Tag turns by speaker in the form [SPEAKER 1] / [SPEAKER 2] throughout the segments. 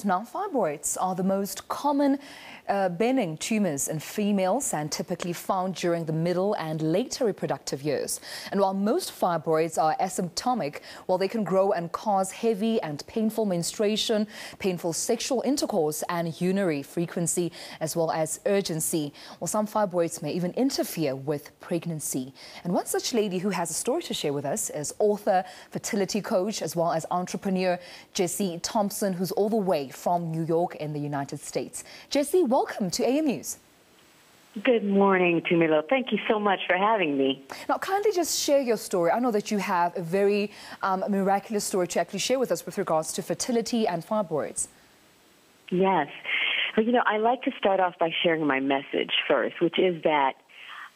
[SPEAKER 1] Now, fibroids are the most common benign tumors in females and typically found during the middle and later reproductive years. And while most fibroids are asymptomatic, they can grow and cause heavy and painful menstruation, painful sexual intercourse and urinary frequency, as well as urgency. Some fibroids may even interfere with pregnancy. And one such lady who has a story to share with us is author, fertility coach, as well as entrepreneur Gessie Thompson, who's all the way from New York in the United States. Gessie, welcome to AM News.
[SPEAKER 2] Good morning, Tumelo. Thank you so much for having me.
[SPEAKER 1] Now, kindly just share your story. I know that you have a very miraculous story to actually share with us with regards to fertility and fibroids.
[SPEAKER 2] Yes. Well, I like to start off by sharing my message first, which is that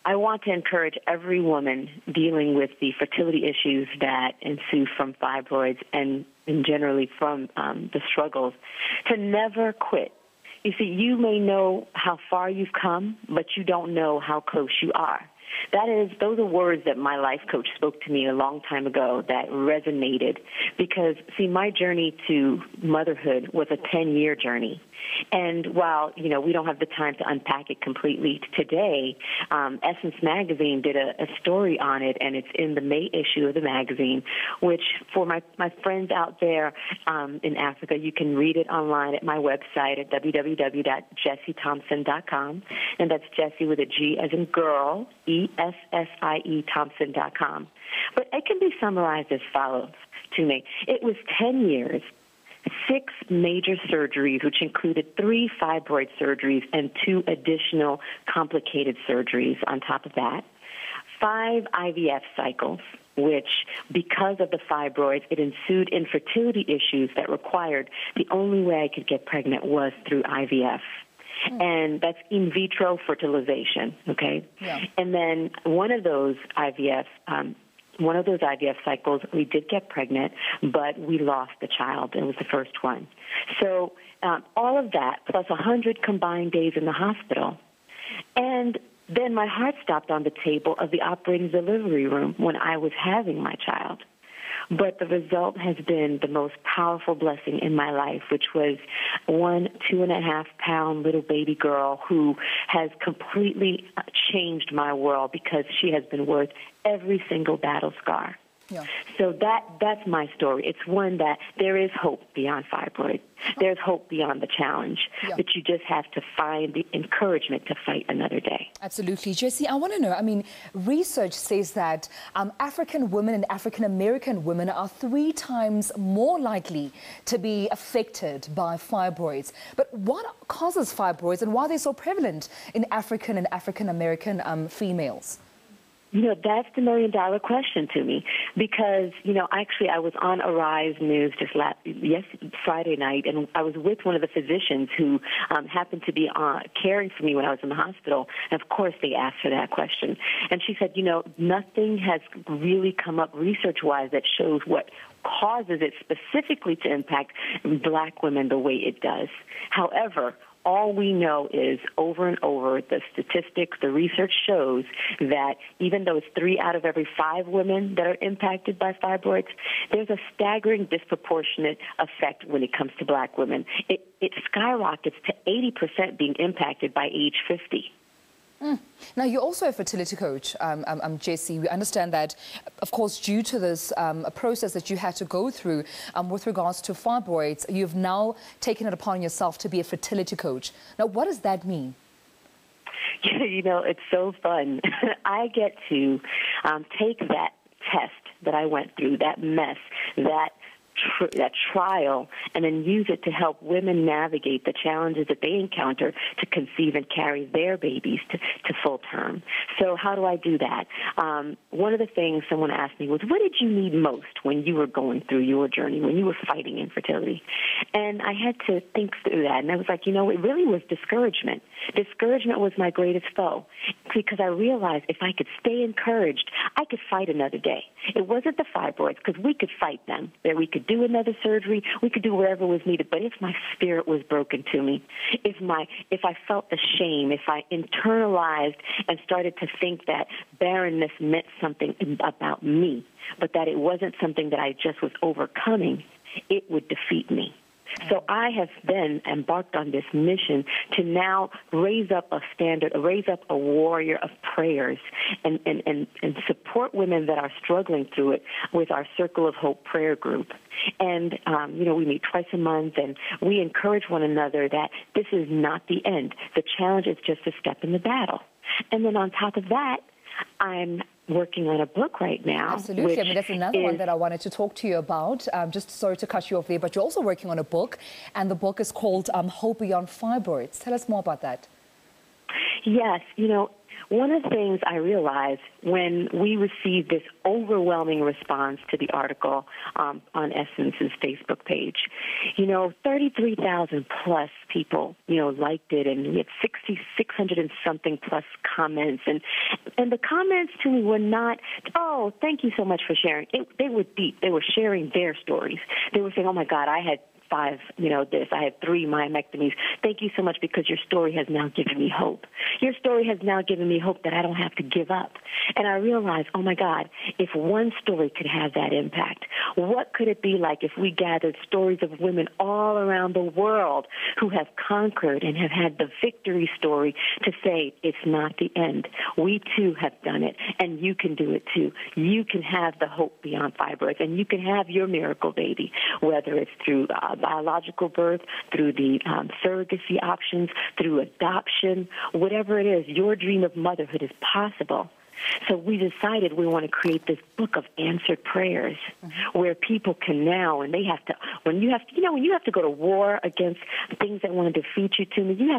[SPEAKER 2] I want to encourage every woman dealing with the fertility issues that ensue from fibroids and generally from the struggles to never quit. You see, you may know how far you've come, but you don't know how close you are. Those are words that my life coach spoke to me a long time ago that resonated because, see, my journey to motherhood was a 10-year journey. And while, we don't have the time to unpack it completely today, Essence Magazine did a story on it, and it's in the May issue of the magazine, which for my friends out there in Africa, you can read it online at my website at www.GessieThompson.com. And that's Gessie with a G as in girl, E-S-S-I-E Thompson.com. But it can be summarized as follows to me. It was 10 years, 6 major surgeries, which included 3 fibroid surgeries and 2 additional complicated surgeries on top of that, 5 IVF cycles, which, because of the fibroids, it ensued infertility issues that required the only way I could get pregnant was through IVF. And that's in vitro fertilization, okay? Yeah. And then one of those IVF cycles, we did get pregnant, but we lost the child. It was the first one. So all of that, plus 100 combined days in the hospital. And then my heart stopped on the table of the operating delivery room when I was having my child. But the result has been the most powerful blessing in my life, which was one 2.5-pound little baby girl who has completely changed my world because she has been worth every single battle scar. Yeah. So that's my story. It's one that there is hope beyond fibroids. There's hope beyond the challenge, but you just have to find the encouragement to fight another day.
[SPEAKER 1] Absolutely. Gessie, I want to know, research says that African women and African American women are 3 times more likely to be affected by fibroids. But what causes fibroids and why are they so prevalent in African and African American females?
[SPEAKER 2] That's the million-dollar question to me because, actually I was on Arise News Friday night, and I was with one of the physicians who happened to be caring for me when I was in the hospital. And, of course, they asked her that question. And she said, nothing has really come up research-wise that shows what causes it specifically to impact black women the way it does. However, all we know is over and over, the statistics, the research shows that even though it's 3 out of every 5 women that are impacted by fibroids, there's a staggering disproportionate effect when it comes to black women. It skyrockets to 80% being impacted by age 50.
[SPEAKER 1] Now, you're also a fertility coach, Gessie. We understand that, of course, due to this process that you had to go through with regards to fibroids, you've now taken it upon yourself to be a fertility coach. Now, what does that mean?
[SPEAKER 2] It's so fun. I get to take that test that I went through, that mess, that trial, and then use it to help women navigate the challenges that they encounter to conceive and carry their babies to full term. So how do I do that? One of the things someone asked me was, what did you need most when you were going through your journey, when you were fighting infertility? And I had to think through that, and I was like, it really was discouragement. Discouragement was my greatest foe because I realized if I could stay encouraged, I could fight another day. It wasn't the fibroids because we could fight them, that we could do another surgery, we could do whatever was needed. But if my spirit was broken to me, if I felt the shame, if I internalized and started to think that barrenness meant something about me, but that it wasn't something that I just was overcoming, it would defeat me. So I have then embarked on this mission to now raise up a standard, raise up a warrior of prayers and support women that are struggling through it with our Circle of Hope prayer group. And, we meet twice a month, and we encourage one another that this is not the end. The challenge is just a step in the battle. And then on top of that, I'm working on a book right now.
[SPEAKER 1] Absolutely. I mean, that's another one that I wanted to talk to you about. Just sorry to cut you off there, but you're also working on a book, and the book is called Hope Beyond Fibroids. Tell us more about that.
[SPEAKER 2] Yes. One of the things I realized when we received this overwhelming response to the article on Essence's Facebook page, 33,000 plus people, liked it, and we had 600 and something plus comments. And the comments to me were not, oh, thank you so much for sharing. They were deep. They were sharing their stories. They were saying, oh, my God, I had 5, I had 3 myomectomies. Thank you so much because your story has now given me hope. Your story has now given me hope that I don't have to give up. And I realized, oh my God, if one story could have that impact, what could it be like if we gathered stories of women all around the world who have conquered and have had the victory story to say it's not the end. We too have done it, and you can do it too. You can have the hope beyond fibroids, and you can have your miracle baby, whether it's through biological birth, through the surrogacy options, through adoption, whatever it is, your dream of motherhood is possible. So we decided we want to create this book of answered prayers where people can now, and they have to, when you have to go to war against things that want to defeat you, you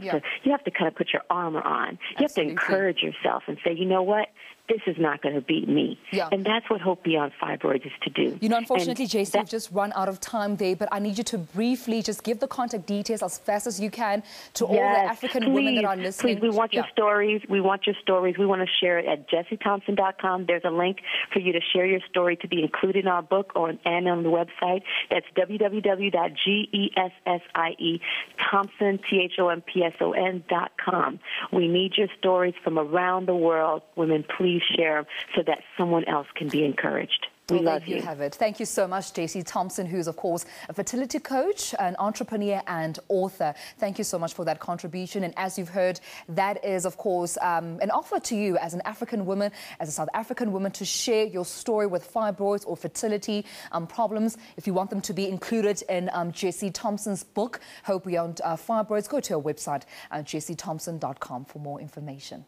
[SPEAKER 2] have to kind of put your armor on. You have to encourage yourself and say, you know what? This is not going to beat me. Yeah. And that's what Hope Beyond Fibroids is to do.
[SPEAKER 1] Unfortunately, Gessie, you've just run out of time there, but I need you to briefly just give the contact details as fast as you can to all the African women that are listening.
[SPEAKER 2] Please, we want your stories. We want your stories. We want to share it at GessieThompson.com. There's a link for you to share your story to be included in our book and on the website. That's www.GessieThompson.com. We need your stories from around the world. Women, please share them so that someone else can be encouraged. We love you.
[SPEAKER 1] There you have it. Thank you so much, Gessie Thompson, who's, of course, a fertility coach, an entrepreneur and author. Thank you so much for that contribution. And as you've heard, that is, of course, an offer to you as an African woman, as a South African woman, to share your story with fibroids or fertility problems. If you want them to be included in Gessie Thompson's book, Hope Beyond Fibroids, go to her website, GessieThompson.com, for more information.